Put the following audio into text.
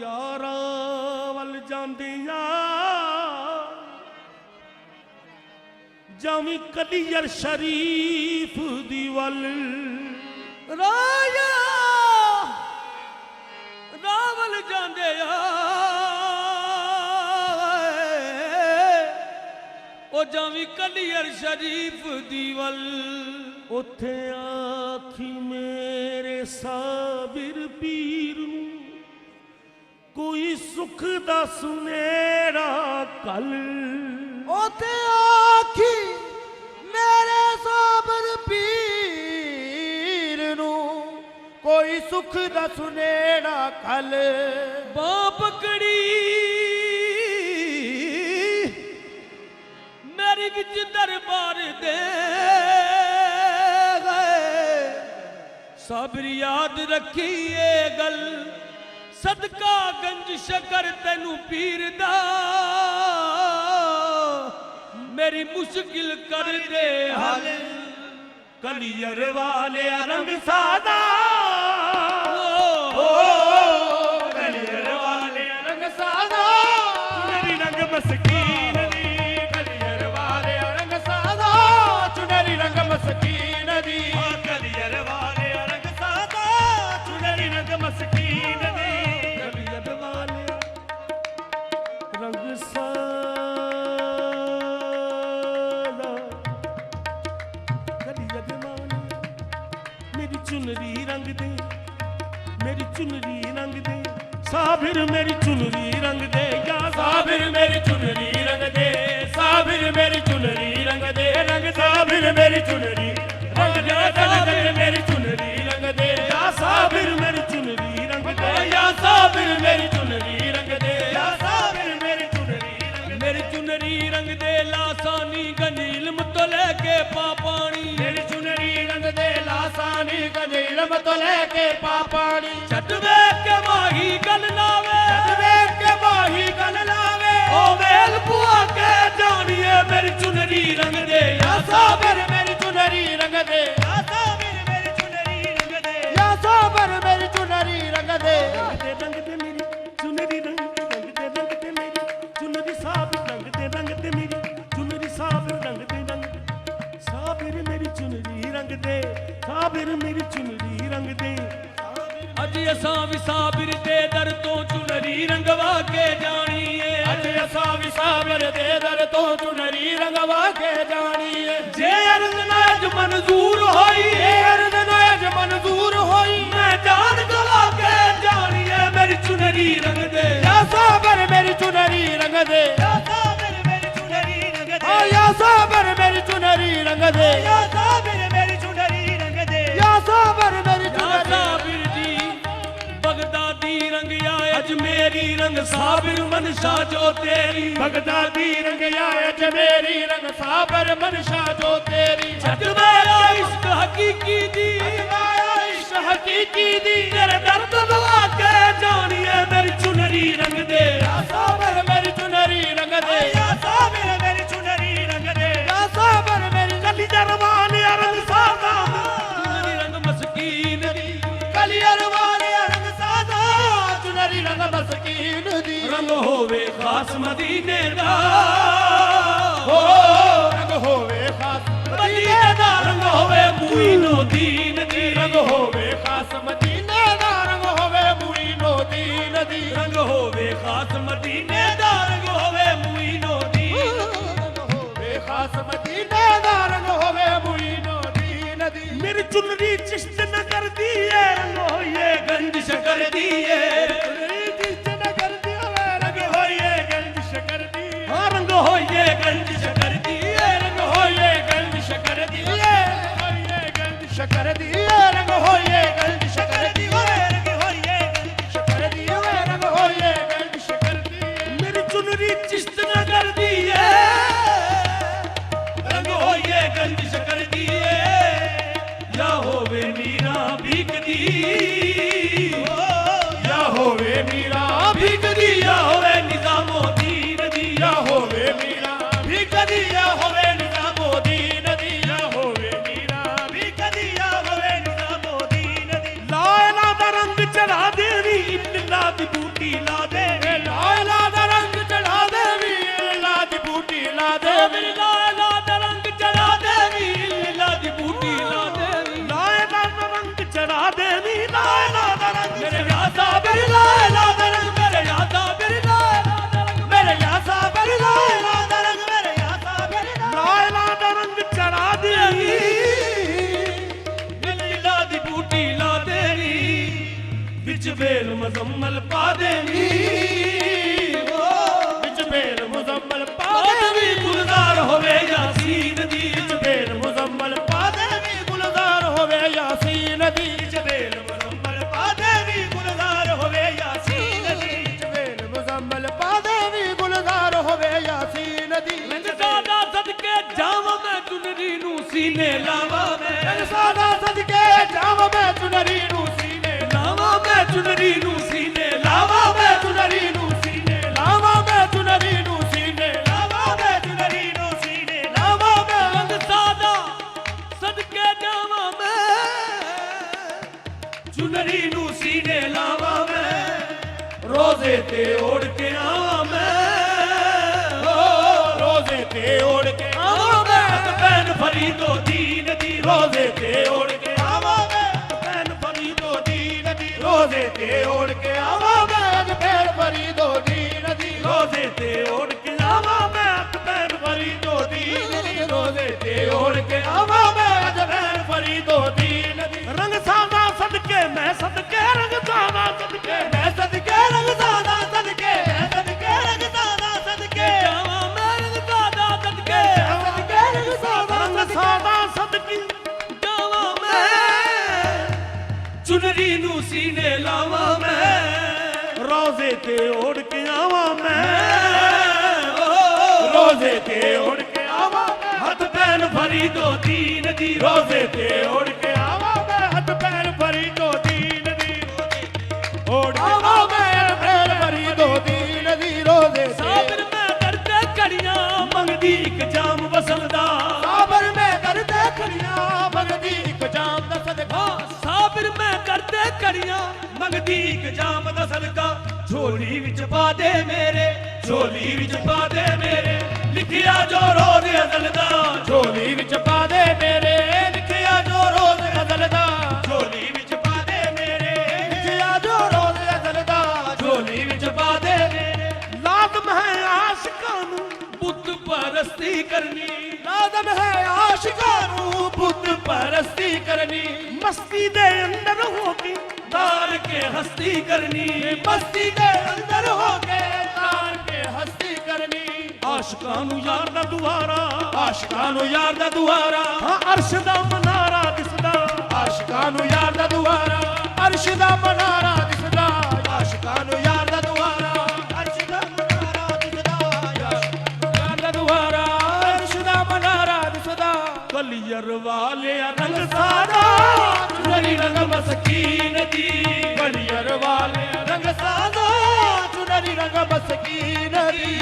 यारां वल जांदियां जावी कलियर शरीफ दी वल राया रावल जांदे ओ जावी कलियर शरीफ दी वल उथे आखी मेरे साबिर पीर नूं कोई सुख दा सुनेरा कल उथे आखी मेरे साबिर पीर नूं कोई सुख दा सुनेरा कल बां पकड़ी मेरी विच दरबार दे साबिर याद रखी ये गल सदका गंज शकर तेनू पीर दा मेरी मुश्किल कर दे हल कलियर वाले रंग सादा कलियर वाले रंग सादा चुनरी रंग मस्कीन दी कलियर वाले रंग सादा चुनरी रंग मस्कीन दी कलियर वाले रंग सादा चुनरी रंग मस्कीन दी कलियर वाले रंग सादा कलियर वाले मेरी चुनरी रंग दे मेरी चुनरी रंग दे साबिर मेरी चुनरी रंग दे या साबिर मेरी चुनरी रंग दे साबिर मेरी चुनरी रंग दे रंग साबिर मेरी चुनरी रंग दे साबिर मेरी चुनरी रंग दे या साबिर मेरी चुनरी रंग दे या साबिर मेरी चुनरी रंग दे या साबिर मेरी चुनरी रंग दे लासानी गंज इल्म तो लेके पापानी मेरी चुनरी रंग दे लासानी गंज इल्म तो लेके पापानी छट वेख के माही गल लावे छट वेख के माही गल लावे ओ वेल बुआ के जानिए मेरी चुनरी रंग दे या साबिर मेरी चुनरी रंग दे या साबिर मेरी चुनरी रंग दे या साबिर मेरी चुनरी रंग दे रंग दे मेरी चुनरी रंग दे मेरी चुनरी साबिर रंग दे मेरी चुनरी साबिर रंग दे साबिर मेरी चुनरी रंग दे साबिर मेरी चुनरी रंग दे अज असां भी साबिर दे दर तो चुनरी रंगवा के जानिए अज असां भी साबिर दे दर तो चुनरी रंगवा के जानिए जे अर्ज नाज मंजूर होई अर्ज नाज मंजूर होई मैं जान गवा के जानिए मेरी चुनरी रंग दे या साबिर मेरी चुनरी रंग दे या साबिर मेरी चुनरी रंग दे या साबिर मेरी चुनरी रंग दे या साबिर मेरी चुनरी रंग दे या साबिर मेरी या साबिर जी बगदादी रंग या अजमेरी रंग साबिर मनशा जो तेरी बगदादी रंग या अजमेरी रंग साबिर मनशा जो तेरी छटवाया इश्क हकीकी दी इश्क हकीकी दी तेरे दर्द दवा के जानिए मेरी चुनरी रंग दे या साबिर मेरी चुनरी रंग दे या साबिर मेरी चुनरी रंग दे या साबिर मेरी कली दरबान रंग सादा चुनरी रंग मस्कीन दी कलियर वाले रंग सादा चुनरी रंग मस्कीन दी रंग होवे खास मदीने दा हो रंग होवे खास मदीने दा रंग होवे मुईनो दीन दी रंग होवे खास मदीने दा रंग होवे मुईनो दीन दी रंग होवे खास मदीने दा रंग होवे मुईनो दीन रंग होवे खास मदीने दा रंग होवे मुईनो दीन दी मेरी चुनरी चिश्त न कर दिए रंग होइए गंज शकर दिए रंग होइए गंज शकर दी हाँ रंग होइए गंज शकर दिए रंग होइए गंज शकर दिए होइए गंज शकर दी रंग होइए गंज शकर दी रंग होइए गंज शकर दी रंग होइए गंज शकर दी मेरी चुनरी चिश्त न कर दिए रंग होइए गंज शकर दिए या होवे मीरा भीख दी या हो विच बेल मुजम्मल पा देवी विच बेल मुजम्मल पा देवी गुलजार होवे यासीन दी विच बेल मुजम्मल पा देवी गुलजार होवे यासीन दी विच बेल मुजम्मल पा देवी गुलजार होवे यासीन दी विच बेल मुजम्मल पा देवी गुलजार होवे यासीन दी रंग सादा सदके जावा मैं चुनरी नू सीने लावा मैं रंग सादा सदके जावा मैं चुनरी नू सीने लावा मैं चुनरी नू सीने लावा मैं चुनरी नू सीने लावा मैं चुनरी नू सीने लावा मैं चुनरी नू सीने लावा मैं रंग सादा सदके जावा मैं चुनरी नू सीने लावा मैं रोजे ते ओढ़ के आवा मैं रोजे ते ओढ़ के आवा मैं पैन फरीदो दीन दी रोजे ते ओढ़ के आवा मैं पैन फरीदो दीन दी रोजे ते ओढ़ के आवा मैं अज पैर भरी दो दीन दी रोजे ते ओढ़ के आवा मैं पैन फरीदो दीन दी रोजे ते ओढ़ के आवा मैं अज पैर भरी दो दीन दी रंग सादा सदके मैं सदके रंग सादा सदके मैं सदके रंग सादा सदके मैं सदके रंग सादा सदके जावा मैं रंग सादा सदके सदके रंग सादा रंग सादा सदके जावा मैं चुनरी नू सीने लावा मैं रोजे ते ओढ़ के आवा मैं रोजे ते ओढ़ के आवा मैं हथ पैन भरी दो दीन दी रोजे ते ओढ़ के आवा मैं हथ पैर भरी दो दीन दी ओढ़ आवा मैं पैर भरी दो दीन दी रोजे साबिर मैं करते कड़ियां मंगदी एक जाम वसलदा साबर में करते खड़ियां मंगदी एक जाम दा सदका साबिर मैं करते कड़ियां मंगदी एक जाम दा सदका झोली विच पा दे मेरे झोली विच पा दे मेरे लिखिया जो रोज अज़ल दा झोली विच पा दे मेरे लिखिया जो रोज अज़ल दा झोली विच पा दे मेरे लिखिया जो रोज अज़ल दा झोली विच पा दे मेरे लाज़म है आशिकां नू बुत परस्ती करनी लाज़म है आशिकां नू बुत परस्ती करनी मस्ती दे अंदर होके तार के हस्ती करनी मस्ती दे अंदर होके तार के हस्ती करनी आशिकां नू यार दा दुआरा आशिकां नू यार दा दुआरा हाँ अर्श दा मनारा दिसदा आशिकां नू यार दा दुआरा अर्श दा मनारा दिसदा आशिकां नू यार दा दुआरा अर्श दा मनारा दिसदा यार दा दुआरा अर्श दा मनारा दिसदा कलियर वाले रंग सादा चुनरी रंग मस्कीन दी कलियर वाले रंग सादा चुनरी रंग मस्कीन दी